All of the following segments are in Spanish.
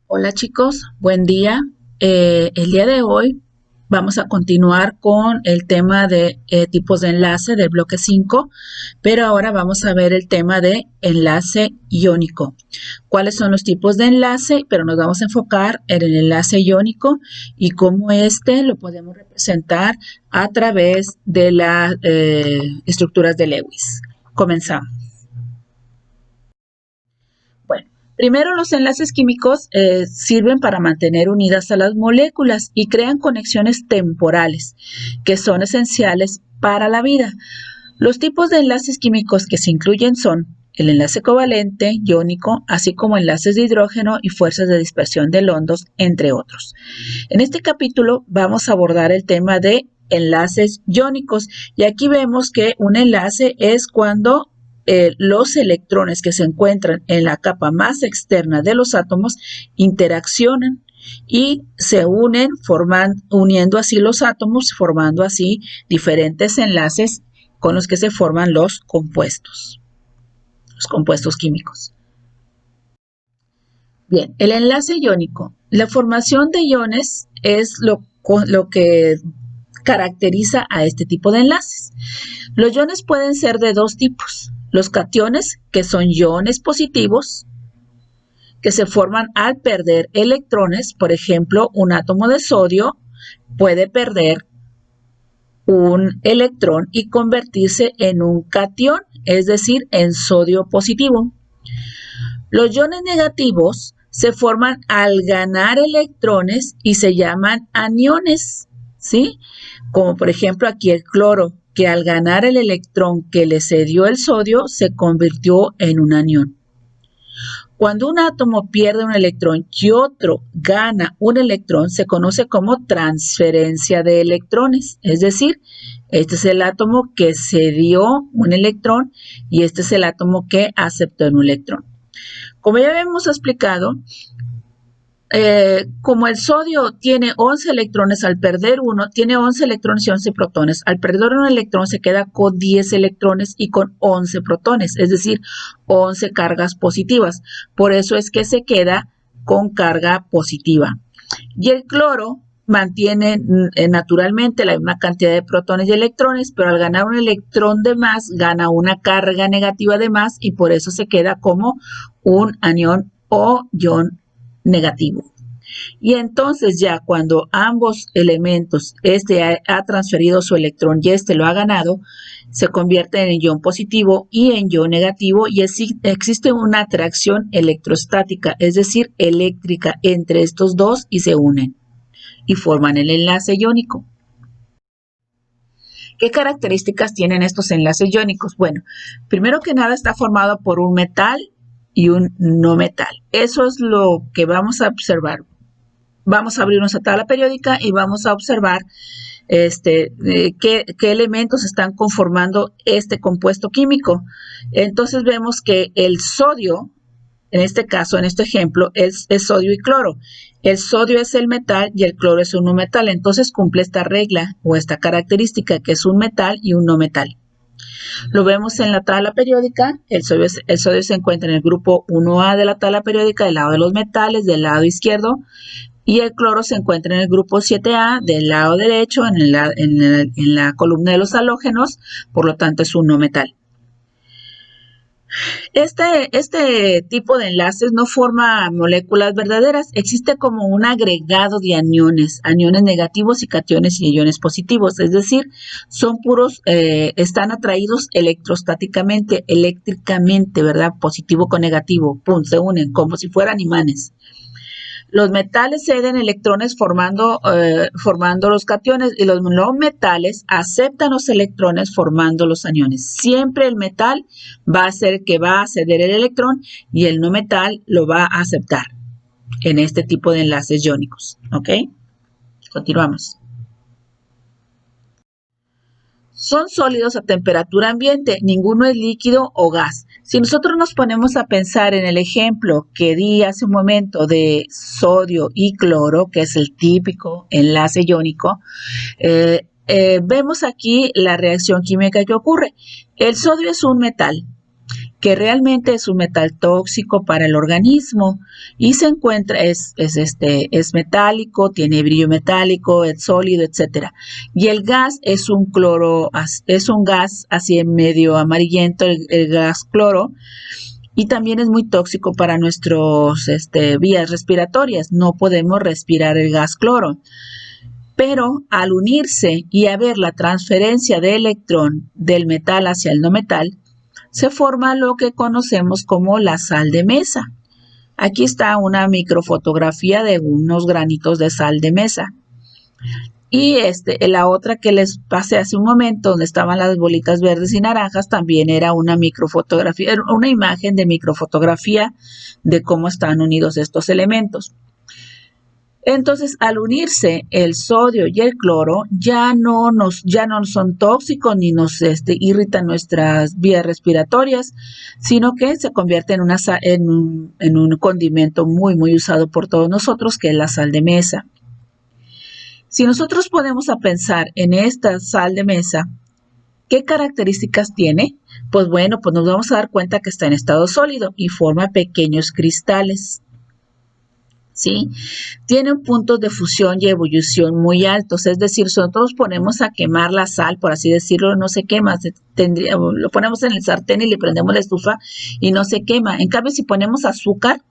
Hola chicos, buen día. El día de hoy vamos a continuar con el tema de tipos de enlace del bloque 5, pero ahora vamos a ver el tema de enlace iónico. ¿Cuáles son los tipos de enlace? Pero nos vamos a enfocar en el enlace iónico y cómo este lo podemos representar a través de las estructuras de Lewis. Comenzamos. Bueno, primero los enlaces químicos sirven para mantener unidas a las moléculas y crean conexiones temporales que son esenciales para la vida. Los tipos de enlaces químicos que se incluyen son el enlace covalente, iónico, así como enlaces de hidrógeno y fuerzas de dispersión de London, entre otros. En este capítulo vamos a abordar el tema de enlaces iónicos y aquí vemos que un enlace es cuando los electrones que se encuentran en la capa más externa de los átomos interaccionan y se unen, uniendo así los átomos, formando así diferentes enlaces con los que se forman los compuestos químicos. Bien, el enlace iónico. La formación de iones es lo que caracteriza a este tipo de enlaces. Los iones pueden ser de dos tipos. Los cationes, que son iones positivos, que se forman al perder electrones. Por ejemplo, un átomo de sodio puede perder un electrón y convertirse en un catión, es decir, en sodio positivo. Los iones negativos se forman al ganar electrones y se llaman aniones, ¿sí? Como por ejemplo aquí el cloro, que al ganar el electrón que le cedió el sodio, se convirtió en un anión. Cuando un átomo pierde un electrón y otro gana un electrón, se conoce como transferencia de electrones. Es decir, este es el átomo que cedió un electrón y este es el átomo que aceptó un electrón. Como ya hemos explicado, como el sodio tiene 11 electrones, al perder uno, tiene 11 electrones y 11 protones. Al perder un electrón se queda con 10 electrones y con 11 protones, es decir, 11 cargas positivas. Por eso es que se queda con carga positiva. Y el cloro mantiene naturalmente la misma cantidad de protones y electrones, pero al ganar un electrón de más, gana una carga negativa de más y por eso se queda como un anión o ion negativo. Y entonces ya cuando ambos elementos, este ha transferido su electrón y este lo ha ganado, se convierte en ion positivo y en ion negativo y existe una atracción electrostática, es decir, eléctrica entre estos dos y se unen y forman el enlace iónico. ¿Qué características tienen estos enlaces iónicos? Bueno, primero que nada está formado por un metal y un no metal. Eso es lo que vamos a observar. Vamos a abrir nuestra tabla periódica y vamos a observar qué elementos están conformando este compuesto químico. Entonces vemos que el sodio, en este caso, en este ejemplo, es sodio y cloro. El sodio es el metal y el cloro es un no metal. Entonces cumple esta regla o esta característica que es un metal y un no metal. Lo vemos en la tabla periódica. El sodio se encuentra en el grupo 1A de la tabla periódica, del lado de los metales, del lado izquierdo. Y el cloro se encuentra en el grupo 7A del lado derecho, en la columna de los halógenos, por lo tanto es un no metal. Este tipo de enlaces no forma moléculas verdaderas, existe como un agregado de aniones negativos y cationes y iones positivos, es decir, son puros, están atraídos electrostáticamente, eléctricamente, ¿verdad? Positivo con negativo, pum, se unen como si fueran imanes. Los metales ceden electrones formando los cationes y los no metales aceptan los electrones formando los aniones. Siempre el metal va a ser el que va a ceder el electrón y el no metal lo va a aceptar en este tipo de enlaces iónicos. ¿Ok? Continuamos. Son sólidos a temperatura ambiente, ninguno es líquido o gas. Si nosotros nos ponemos a pensar en el ejemplo que di hace un momento de sodio y cloro, que es el típico enlace iónico, vemos aquí la reacción química que ocurre. El sodio es un metal que realmente es un metal tóxico para el organismo y se encuentra, es metálico, tiene brillo metálico, es sólido, etcétera. Y el gas es un gas así en medio amarillento, el gas cloro, y también es muy tóxico para nuestras vías respiratorias. No podemos respirar el gas cloro. Pero al unirse y haber la transferencia de electrón del metal hacia el no metal, se forma lo que conocemos como la sal de mesa. Aquí está una microfotografía de unos granitos de sal de mesa. Y la otra que les pasé hace un momento, donde estaban las bolitas verdes y naranjas, también era una microfotografía, era una imagen de microfotografía de cómo están unidos estos elementos. Entonces, al unirse el sodio y el cloro, ya no son tóxicos ni nos irritan nuestras vías respiratorias, sino que se convierte en un condimento muy, muy usado por todos nosotros, que es la sal de mesa. Si nosotros podemos pensar en esta sal de mesa, ¿qué características tiene? Pues bueno, pues nos vamos a dar cuenta que está en estado sólido y forma pequeños cristales. ¿Sí? Tienen puntos de fusión y ebullición muy altos, es decir, si nosotros ponemos a quemar la sal, por así decirlo, no se quema, lo ponemos en el sartén y le prendemos la estufa y no se quema. En cambio, si ponemos azúcar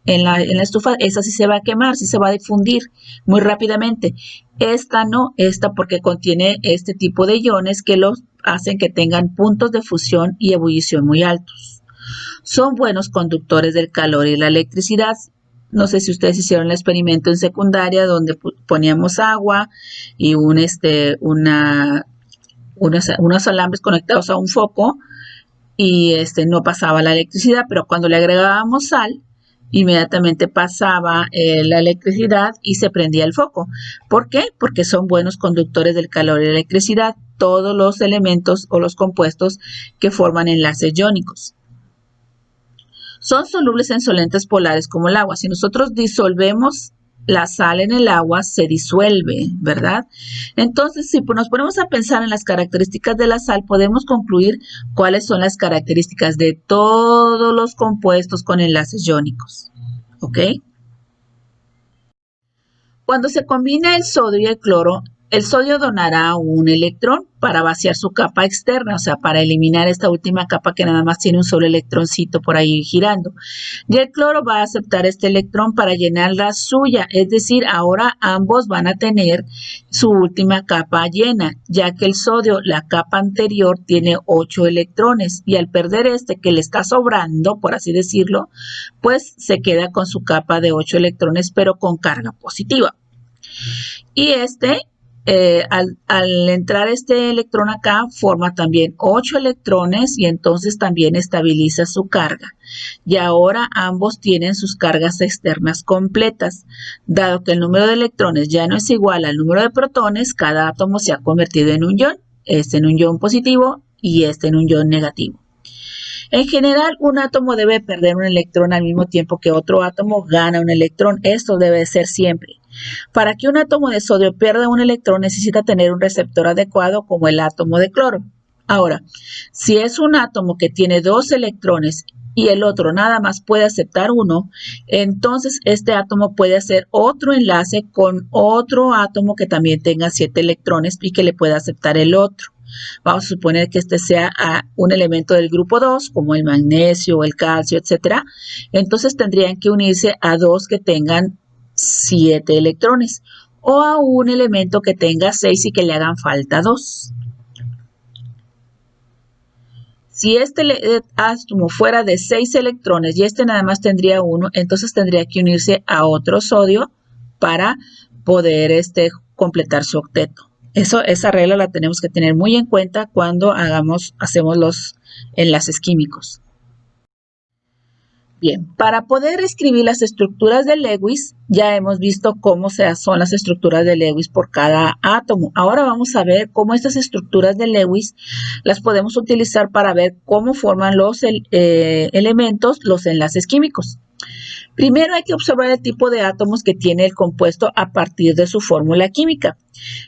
en la estufa, esa sí se va a quemar, sí se va a difundir muy rápidamente. Esta no, porque contiene este tipo de iones que los hacen que tengan puntos de fusión y ebullición muy altos. Son buenos conductores del calor y la electricidad. No sé si ustedes hicieron el experimento en secundaria donde poníamos agua y unos alambres conectados a un foco y no pasaba la electricidad, pero cuando le agregábamos sal, inmediatamente pasaba la electricidad y se prendía el foco. ¿Por qué? Porque son buenos conductores del calor y la electricidad, todos los elementos o los compuestos que forman enlaces iónicos. Son solubles en solventes polares como el agua. Si nosotros disolvemos la sal en el agua, se disuelve, ¿verdad? Entonces, si nos ponemos a pensar en las características de la sal, podemos concluir cuáles son las características de todos los compuestos con enlaces iónicos. ¿Ok? Cuando se combina el sodio y el cloro, el sodio donará un electrón para vaciar su capa externa, o sea, para eliminar esta última capa que nada más tiene un solo electroncito por ahí girando. Y el cloro va a aceptar este electrón para llenar la suya, es decir, ahora ambos van a tener su última capa llena, ya que el sodio, la capa anterior, tiene 8 electrones y al perder que le está sobrando, por así decirlo, pues se queda con su capa de 8 electrones, pero con carga positiva. Y al entrar este electrón acá, forma también 8 electrones y entonces también estabiliza su carga. Y ahora ambos tienen sus cargas externas completas. Dado que el número de electrones ya no es igual al número de protones, cada átomo se ha convertido en un ion, en un ion positivo y en un ion negativo. En general, un átomo debe perder un electrón al mismo tiempo que otro átomo gana un electrón. Esto debe ser siempre. Para que un átomo de sodio pierda un electrón, necesita tener un receptor adecuado como el átomo de cloro. Ahora, si es un átomo que tiene 2 electrones y el otro nada más puede aceptar uno, entonces este átomo puede hacer otro enlace con otro átomo que también tenga 7 electrones y que le pueda aceptar el otro. Vamos a suponer que sea un elemento del grupo 2, como el magnesio, el calcio, etc. Entonces tendrían que unirse a 2 que tengan 7 electrones o a un elemento que tenga 6 y que le hagan falta 2. Si este átomo fuera de 6 electrones y nada más tendría 1, entonces tendría que unirse a otro sodio para poder completar su octeto. Esa regla la tenemos que tener muy en cuenta cuando hacemos los enlaces químicos. Bien, para poder escribir las estructuras de Lewis, ya hemos visto cómo son las estructuras de Lewis por cada átomo. Ahora vamos a ver cómo estas estructuras de Lewis las podemos utilizar para ver cómo forman los elementos, los enlaces químicos. Primero hay que observar el tipo de átomos que tiene el compuesto a partir de su fórmula química.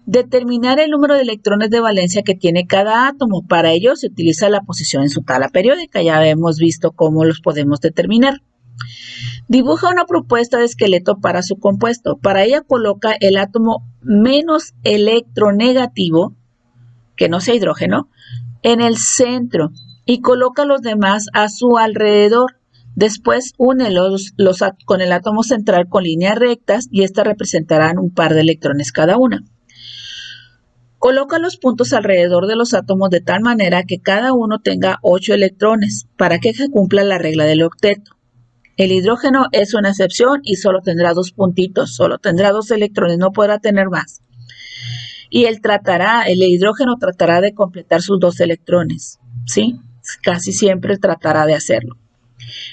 Determinar el número de electrones de valencia que tiene cada átomo. Para ello se utiliza la posición en su tabla periódica. Ya hemos visto cómo los podemos determinar. Dibuja una propuesta de esqueleto para su compuesto. Para ella coloca el átomo menos electronegativo, que no sea hidrógeno, en el centro y coloca los demás a su alrededor. Después únelos con el átomo central con líneas rectas y estas representarán un par de electrones cada una. Coloca los puntos alrededor de los átomos de tal manera que cada uno tenga 8 electrones para que se cumpla la regla del octeto. El hidrógeno es una excepción y solo tendrá 2 puntitos, solo tendrá 2 electrones, no podrá tener más. Y el hidrógeno tratará de completar sus 2 electrones, ¿sí? Casi siempre tratará de hacerlo.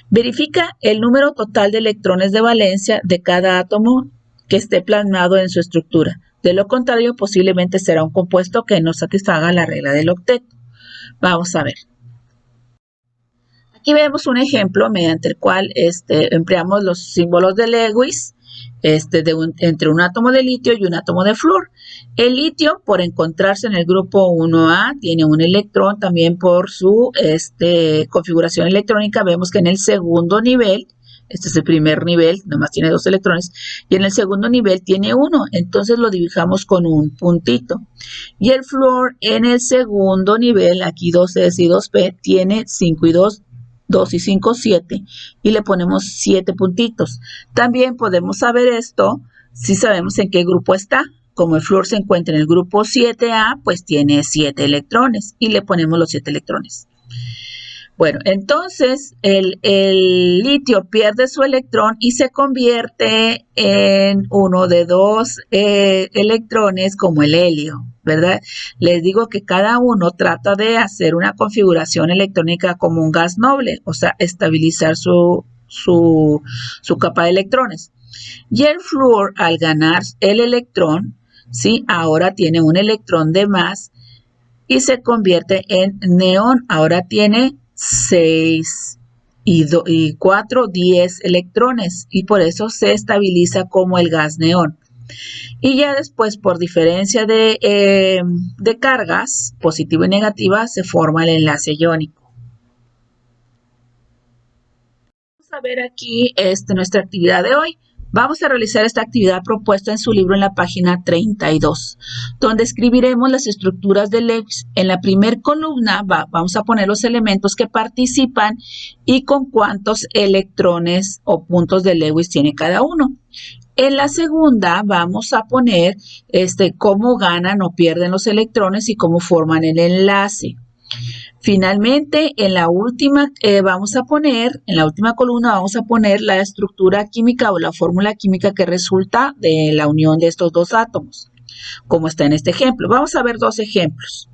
Verifica el número total de electrones de valencia de cada átomo que esté plasmado en su estructura. De lo contrario, posiblemente será un compuesto que no satisfaga la regla del octeto. Vamos a ver. Aquí vemos un ejemplo mediante el cual empleamos los símbolos de Lewis entre un átomo de litio y un átomo de flúor. El litio, por encontrarse en el grupo 1A, tiene un electrón. También por su configuración electrónica vemos que en el segundo nivel, este es el primer nivel, nomás tiene 2 electrones, y en el segundo nivel tiene 1, entonces lo dibujamos con un puntito. Y el flúor en el segundo nivel, aquí 2S y 2P, tiene 5 y 2, 2 y 5, 7, y le ponemos 7 puntitos. También podemos saber esto si sabemos en qué grupo está. Como el flúor se encuentra en el grupo 7A, pues tiene 7 electrones y le ponemos los 7 electrones. Bueno, entonces el litio pierde su electrón y se convierte en uno de 2 electrones como el helio, ¿verdad? Les digo que cada uno trata de hacer una configuración electrónica como un gas noble, o sea, estabilizar su capa de electrones. Y el flúor, al ganar el electrón, ¿sí? Ahora tiene un electrón de más y se convierte en neón. Ahora tiene 6 y 4, 10 electrones y por eso se estabiliza como el gas neón. Y ya después, por diferencia de cargas positiva y negativa, se forma el enlace iónico. Vamos a ver aquí nuestra actividad de hoy. Vamos a realizar esta actividad propuesta en su libro en la página 32, donde escribiremos las estructuras de Lewis. En la primera columna vamos a poner los elementos que participan y con cuántos electrones o puntos de Lewis tiene cada uno. En la segunda vamos a poner cómo ganan o pierden los electrones y cómo forman el enlace. Finalmente, en la última columna vamos a poner la estructura química o la fórmula química que resulta de la unión de estos 2 átomos, como está en este ejemplo. Vamos a ver 2 ejemplos.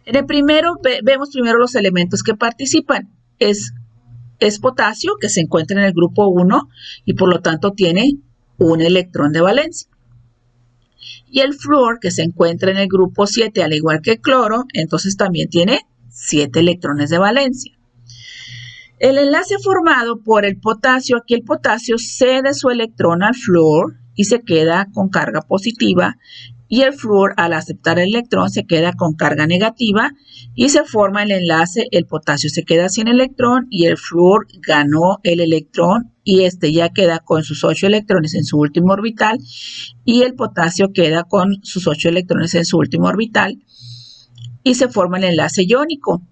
En el primero, vemos primero los elementos que participan. Es potasio, que se encuentra en el grupo 1 y por lo tanto tiene un electrón de valencia. Y el flúor, que se encuentra en el grupo 7, al igual que el cloro, entonces también tiene 7 electrones de valencia. El enlace formado por el potasio, aquí el potasio cede su electrón al flúor y se queda con carga positiva, y el flúor, al aceptar el electrón, se queda con carga negativa y se forma el enlace. El potasio se queda sin electrón y el flúor ganó el electrón y ya queda con sus 8 electrones en su último orbital y el potasio queda con sus 8 electrones en su último orbital y se forma el enlace iónico.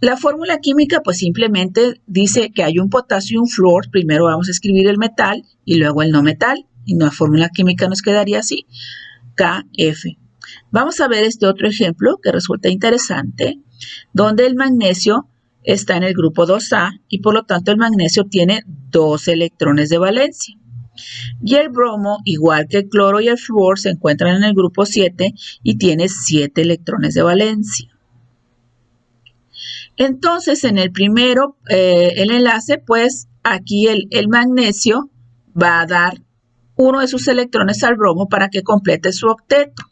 La fórmula química pues simplemente dice que hay un potasio y un flúor. Primero vamos a escribir el metal y luego el no metal y la fórmula química nos quedaría así: KF. Vamos a ver este otro ejemplo que resulta interesante, donde el magnesio está en el grupo 2A y por lo tanto el magnesio tiene 2 electrones de valencia. Y el bromo, igual que el cloro y el flúor, se encuentran en el grupo 7 y tiene 7 electrones de valencia. Entonces, en el primero, el enlace, pues aquí el magnesio va a dar uno de sus electrones al bromo para que complete su octeto.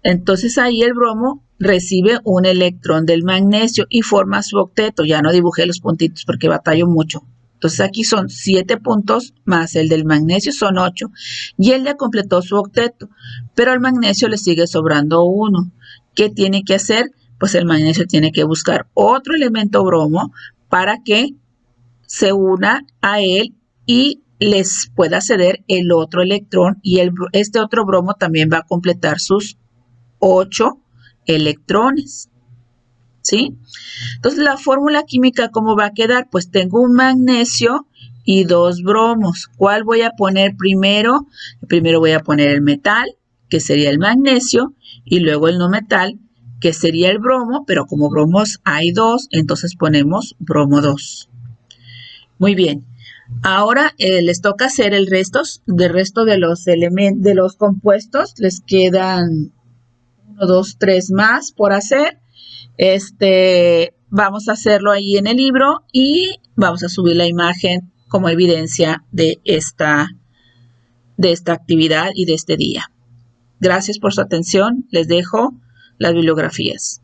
Entonces ahí el bromo recibe un electrón del magnesio y forma su octeto. Ya no dibujé los puntitos porque batallo mucho. Entonces aquí son 7 puntos más el del magnesio son 8. Y él ya completó su octeto, pero al magnesio le sigue sobrando 1. ¿Qué tiene que hacer? Pues el magnesio tiene que buscar otro elemento bromo para que se una a él y les pueda ceder el otro electrón y este otro bromo también va a completar sus 8 electrones, ¿sí? Entonces la fórmula química, ¿cómo va a quedar? Pues tengo un magnesio y 2 bromos. ¿Cuál voy a poner primero? Primero voy a poner el metal, que sería el magnesio, y luego el no metal, que sería el bromo, pero como bromos hay 2, entonces ponemos bromo 2. Muy bien. Ahora les toca hacer el resto de los elementos, de los compuestos. Les quedan 1, 2, 3 más por hacer. Vamos a hacerlo ahí en el libro y vamos a subir la imagen como evidencia de esta actividad y de este día. Gracias por su atención. Les dejo las bibliografías.